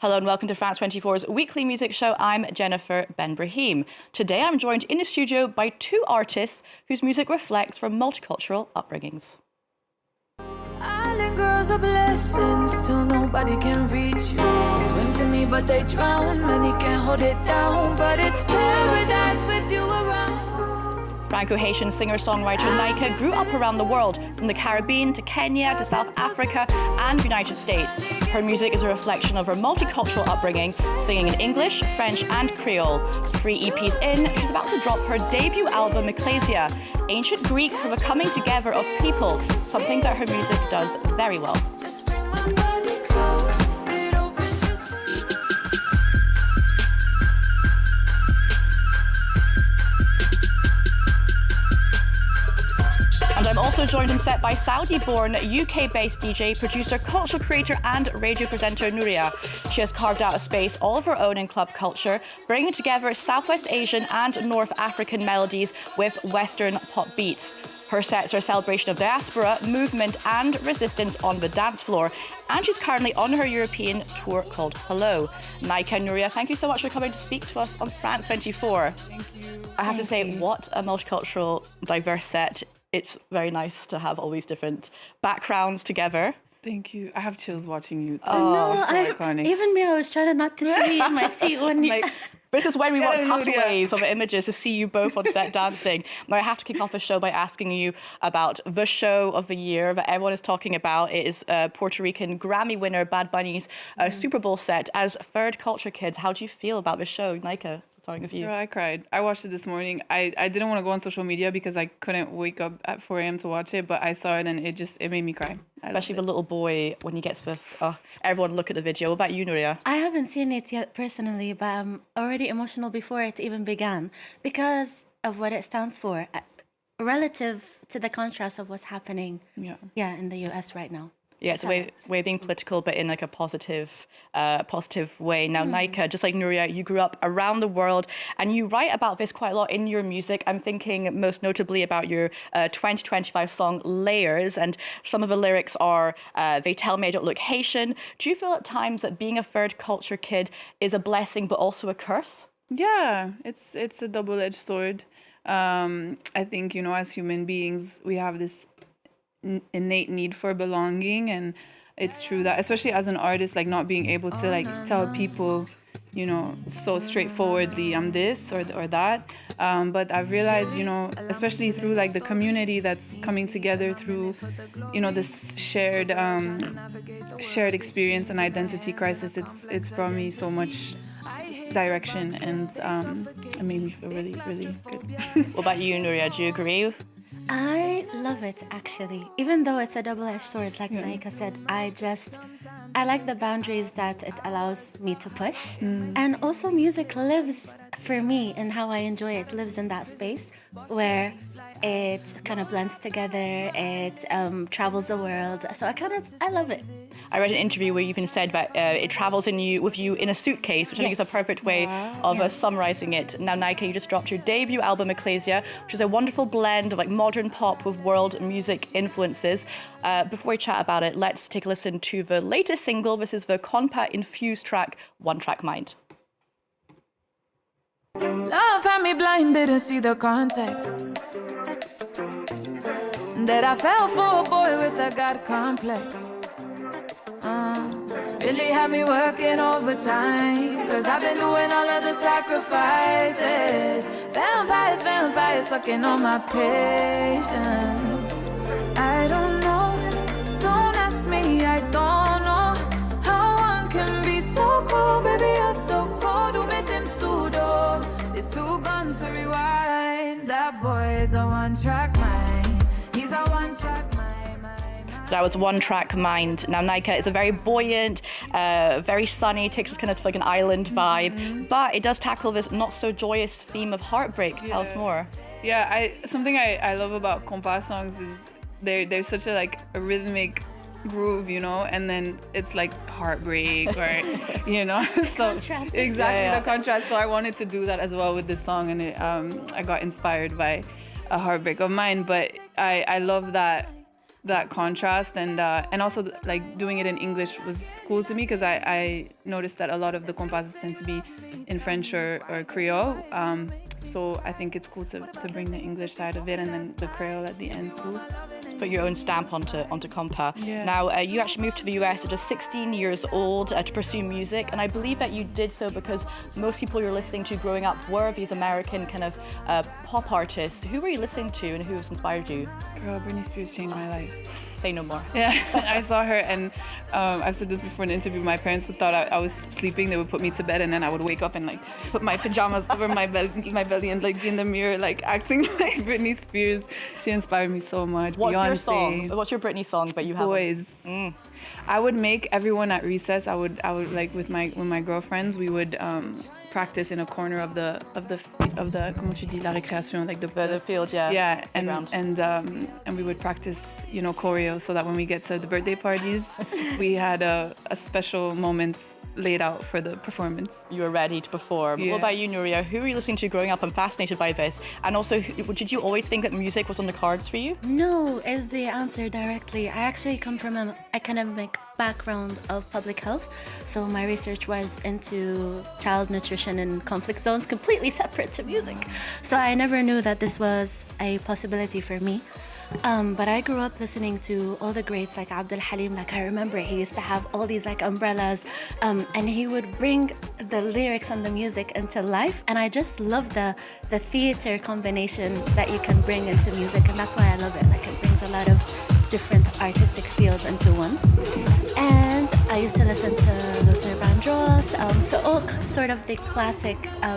Hello and welcome to France 24's weekly music show. I'm Jennifer Ben Brahim. Today I'm joined in the studio by two artists whose music reflects from multicultural upbringings. Island girls are blessings till nobody can reach you. Swim to me but they drown, many can't hold it down, but it's paradise with you around. Franco-Haitian singer-songwriter Naïka grew up around the world, from the Caribbean to Kenya to South Africa and the United States. Her music is a reflection of her multicultural upbringing, singing in English, French and Creole. 3 EPs in, she's about to drop her debut album Eclesia, ancient Greek for the coming together of people, something that her music does very well. I'm also joined on set by Saudi-born, UK-based DJ, producer, cultural creator and radio presenter Nooriyah. She has carved out a space all of her own in club culture, bringing together Southwest Asian and North African melodies with Western pop beats. Her sets are a celebration of diaspora, movement and resistance on the dance floor. And she's currently on her European tour called Hello. Naïka and Nooriyah, thank you so much for coming to speak to us on France 24. Thank you. I have to say, what a multicultural, diverse set. It's very nice to have all these different backgrounds together. Thank you. I have chills watching you. No, so iconic. Even me, I was trying not to show you in my seat when you... This is when we want cutaways of images to see you both on set dancing. Now, I have to kick off the show by asking you about the show of the year that everyone is talking about. It is Puerto Rican Grammy winner Bad Bunny's Super Bowl set. As third culture kids, how do you feel about the show? Naïka, starting with you. Girl, I cried. I watched it this morning. I didn't want to go on social media because I couldn't wake up at 4 a.m. to watch it, but I saw it and it made me cry. Especially the little boy when he gets with, everyone look at the video. What about you, Nooriyah? I haven't seen it yet personally, but I'm already emotional before it even began because of what it stands for, relative to the contrast of what's happening in the US right now. Yeah, it's a way of being political, but in like a positive way. Now, Naïka, just like Nooriyah, you grew up around the world and you write about this quite a lot in your music. I'm thinking most notably about your 2025 song Layers, and some of the lyrics are, they tell me I don't look Haitian. Do you feel at times that being a third culture kid is a blessing, but also a curse? Yeah, it's a double-edged sword. I think, as human beings, we have this innate need for belonging, and it's true that especially as an artist, like not being able to like tell people so straightforwardly I'm this or that, but I've realized especially through like the community that's coming together through this shared experience and identity crisis, it's brought me so much direction, and it made me feel really, really good. What about you, Nooriyah? Do you agree? I love it, actually. Even though it's a double-edged sword, like Naïka said, I like the boundaries that it allows me to push. And also music lives, for me, and how I enjoy it, lives in that space where it kind of blends together, it travels the world. So I love it. I read an interview where you even said that it travels with you in a suitcase, which I think is a perfect way of summarizing it. Now, Naïka, you just dropped your debut album, Eclesia, which is a wonderful blend of like modern pop with world music influences. Before we chat about it, let's take a listen to the latest single. This is the compa-infused track, One Track Mind. Love had me blind, didn't see the context. That I fell for a boy with a God complex. Really had me working overtime, cause I've been doing all of the sacrifices. Vampires sucking on my patience. I don't know, don't ask me, I don't know how one can be so cold, baby, you're so cold. Who made them pseudo? It's too gone to rewind. That boy is a one-track mind. He's a one-track mind. So that was One Track Mind. Now, Naïka is a very buoyant, very sunny, takes us kind of like an island vibe, but it does tackle this not so joyous theme of heartbreak. Tell us more. Yeah, something I love about compa songs is there's such a rhythmic groove, and then it's like heartbreak or so exactly the contrast. So I wanted to do that as well with this song, and I got inspired by a heartbreak of mine. But I love that that contrast, and also like doing it in English was cool to me because I noticed that a lot of the composites tend to be in French or Creole. So I think it's cool to bring the English side of it and then the Creole at the end too. Put your own stamp onto compa. Yeah. Now, you actually moved to the US at just 16 years old to pursue music, and I believe that you did so because most people you're listening to growing up were these American kind of pop artists. Who were you listening to and who has inspired you? Girl, Britney Spears changed my life. Say no more. Yeah, I saw her, and I've said this before in an interview. My parents would thought I was sleeping. They would put me to bed, and then I would wake up and like put my pajamas over my belly and like be in the mirror like acting like Britney Spears. She inspired me so much. What's Beyonce, your song? What's your Britney song that you have? Boys. I would make everyone at recess. I would like with my girlfriends. We would practice in a corner of the comment tu dis, la récréation, like The field, yeah. Yeah, Playground. and we would practice, choreo, so that when we get to the birthday parties, we had a special moments laid out for the performance. You were ready to perform. Yeah. What about you, Nooriyah? Who were you listening to growing up? I'm fascinated by this. And also, did you always think that music was on the cards for you? No is the answer directly. I actually come from an academic background of public health, so my research was into child nutrition in conflict zones, completely separate to music. So I never knew that this was a possibility for me. But I grew up listening to all the greats like Abdul Halim. Like I remember he used to have all these like umbrellas, and he would bring the lyrics and the music into life. And I just love the theater combination that you can bring into music, and that's why I love it. Like it brings a lot of different artistic feels into one. And I used to listen to Luther Vandross, so all sort of the classic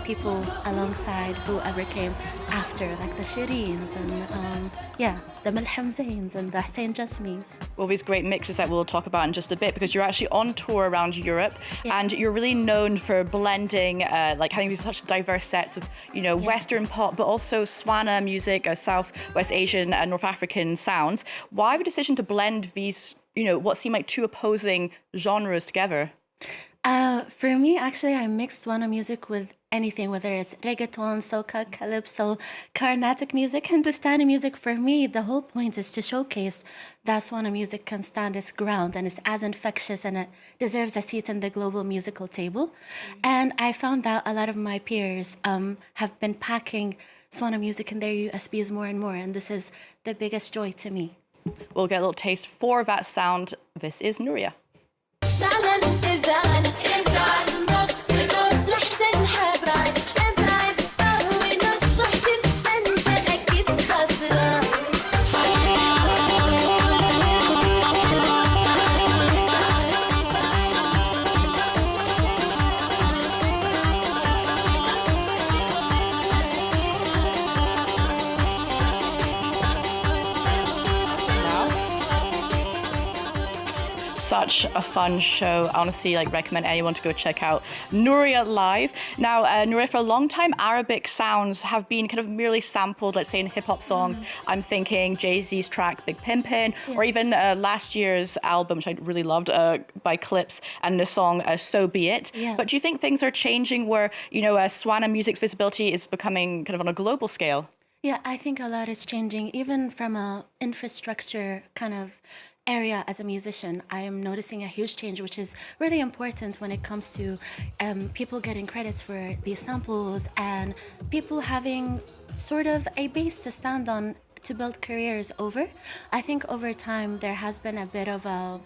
people alongside whoever came after, like the Shireens and the Malham Zains and the Hussein Jasmis. Well, these great mixes that we'll talk about in just a bit, because you're actually on tour around Europe, and you're really known for blending, like having these such diverse sets of, Western pop, but also SWANA music, Southwest Asian and North African sounds. Why the decision to blend these, what seem like two opposing genres together? For me, actually, I mixed SWANA music with anything, whether it's reggaeton, soca, calypso, Carnatic music, Hindustani music. For me, the whole point is to showcase that SWANA music can stand its ground and is as infectious and it deserves a seat in the global musical table. And I found that a lot of my peers have been packing SWANA music in their USBs more and more, and this is the biggest joy to me. We'll get a little taste for that sound. This is Nooriyah. Such a fun show. I honestly recommend anyone to go check out Nooriyah live. Now, Nooriyah, for a long time, Arabic sounds have been kind of merely sampled, let's say in hip hop songs. I'm thinking Jay-Z's track Big Pimpin', or even last year's album, which I really loved, by Clips, and the song So Be It. Yeah. But do you think things are changing where, SWANA music's visibility is becoming kind of on a global scale? Yeah, I think a lot is changing, even from a infrastructure kind of area as a musician. I am noticing a huge change, which is really important when it comes to people getting credits for these samples and people having sort of a base to stand on to build careers over. I think over time there has been a bit of a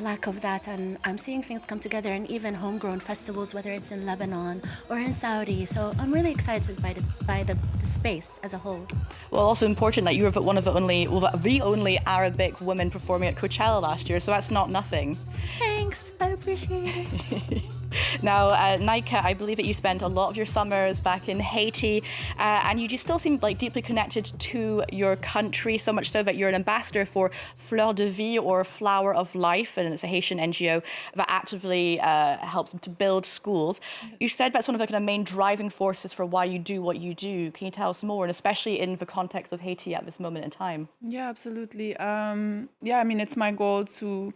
lack of that, and I'm seeing things come together, and even homegrown festivals, whether it's in Lebanon or in Saudi. So I'm really excited by the space as a whole. Well, also important that you were one of the only Arabic women performing at Coachella last year, so that's not nothing. Thanks, I appreciate it. Now, Naïka, I believe that you spent a lot of your summers back in Haiti, and you just still seem deeply connected to your country, so much so that you're an ambassador for Fleur de Vie, or Flower of Life, and it's a Haitian NGO that actively helps to build schools. You said that's one of the kind of main driving forces for why you do what you do. Can you tell us more, and especially in the context of Haiti at this moment in time? Yeah, absolutely. It's my goal to,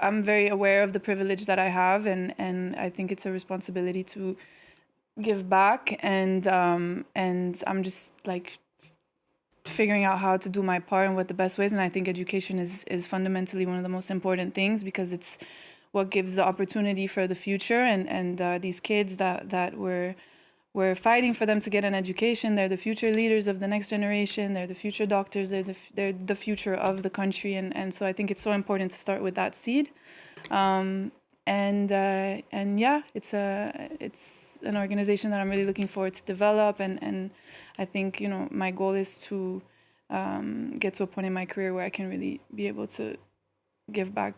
I'm very aware of the privilege that I have, and I think it's a responsibility to give back, and I'm just figuring out how to do my part and what the best ways. And I think education is fundamentally one of the most important things, because it's what gives the opportunity for the future. And these kids that we're fighting for them to get an education, they're the future leaders of the next generation. They're the future doctors. They're the future of the country. And so I think it's so important to start with that seed. And yeah, it's an organization that I'm really looking forward to develop. And I think, you know, my goal is to get to a point in my career where I can really be able to give back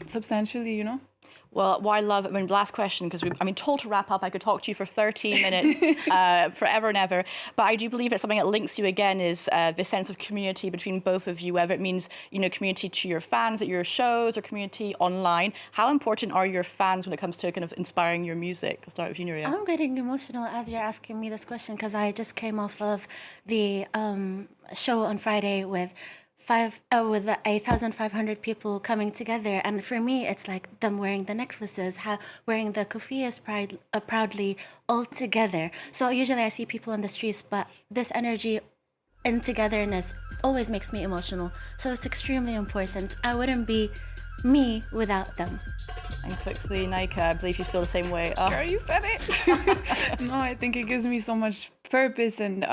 substantially, you know. Well, what I love, I mean, last question, because told to wrap up. I could talk to you for 13 minutes, forever and ever. But I do believe that something that links you again is this sense of community between both of you, whether it means, you know, community to your fans at your shows or community online. How important are your fans when it comes to kind of inspiring your music? I'll start with you, Nooriyah. I'm getting emotional as you're asking me this question, because I just came off of the show on Friday with 1,500 people coming together, and for me it's like them wearing the necklaces, wearing the kufiyas proudly all together. So usually I see people on the streets, but this energy and togetherness always makes me emotional. So it's extremely important. I wouldn't be me without them. And quickly, Naïka, I believe you feel the same way. Oh. Girl, you said it. No, I think it gives me so much purpose, and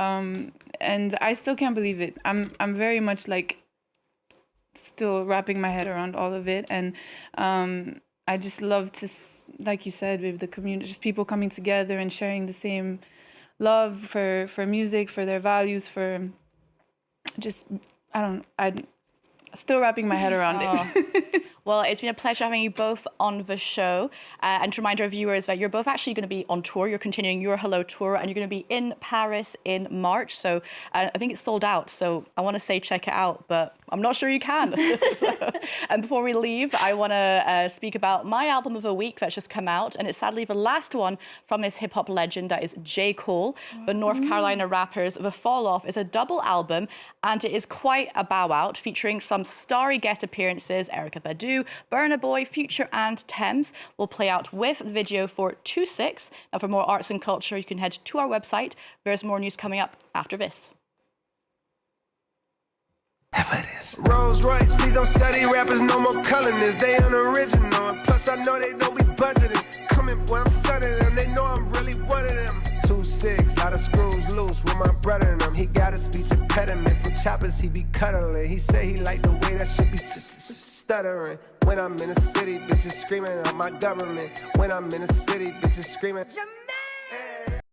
I still can't believe it. I'm very much like still wrapping my head around all of it, and I just love to, like you said, with the community, just people coming together and sharing the same love for music, for their values, for just I'm still wrapping my head around it. Well, it's been a pleasure having you both on the show. And to remind our viewers that you're both actually going to be on tour. You're continuing your Hello tour, and you're going to be in Paris in March. So I think it's sold out. So I want to say check it out, but I'm not sure you can. And before we leave, I want to speak about my album of the week that's just come out. And it's sadly the last one from this hip hop legend, that is J. Cole. The North Carolina rappers. The Fall Off is a double album, and it is quite a bow out, featuring some starry guest appearances. Erykah Badu, Burna Boy, Future and Thames will play out with the video for 2/6. Now, for more arts and culture, you can head to our website. There's more news coming up after this. Rolls Royce, please don't sell these rappers no more colonists. They unoriginal, and plus I know they don't be budgeted. Coming, boy, I'm sunning them. They know I'm really one of them. 2-6, lot of screws loose with my brother and them. He got a speech impediment from choppers. He be cuddling. He say he like the way that shit be stuttering. When I'm in the city, bitches screaming out my government. When I'm in the city, bitches screaming.